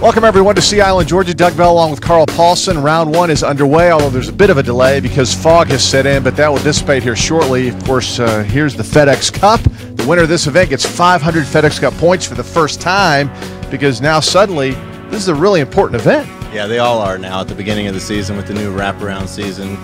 Welcome, everyone, to Sea Island, Georgia. Doug Bell along with Carl Paulson. Round one is underway, although there's a bit of a delay because fog has set in, but that will dissipate here shortly. Of course, here's the FedEx Cup. The winner of this event gets 500 FedEx Cup points for the first time because now suddenly this is a really important event. Yeah, they all are now at the beginning of the season with the new wraparound season.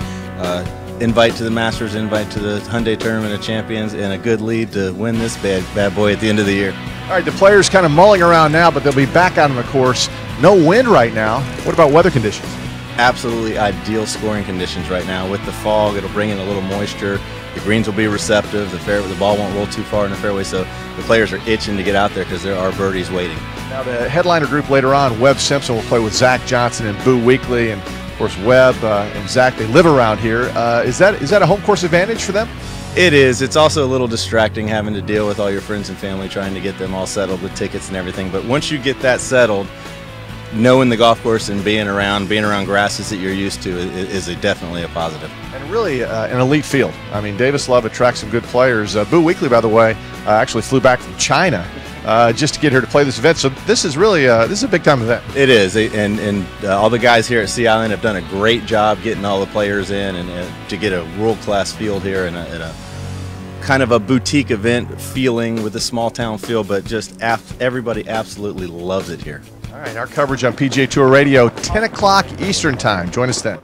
Invite to the Masters, invite to the Hyundai Tournament of Champions, and a good lead to win this bad boy at the end of the year. All right, the players kind of mulling around now, but they'll be back out on the course. No wind right now. What about weather conditions? Absolutely ideal scoring conditions right now. With the fog, it'll bring in a little moisture. The greens will be receptive. The ball won't roll too far in the fairway, so the players are itching to get out there because there are birdies waiting. Now the headliner group later on, Webb Simpson will play with Zach Johnson and Boo Weekley, and of course Webb and Zach, they live around here. Is that a home course advantage for them? It is. It's also a little distracting having to deal with all your friends and family, trying to get them all settled with tickets and everything. But once you get that settled, knowing the golf course and being around grasses that you're used to is definitely a positive. And really an elite field. I mean, Davis Love attracts some good players. Boo Weekley, by the way, actually flew back from China just to get here to play this event. So this is really this is a big time event. It is, and all the guys here at Sea Island have done a great job getting all the players in and to get a world-class field here and a kind of a boutique event feeling with a small town feel, but just everybody absolutely loves it here. All right, our coverage on PGA Tour Radio, 10 o'clock Eastern Time. Join us then.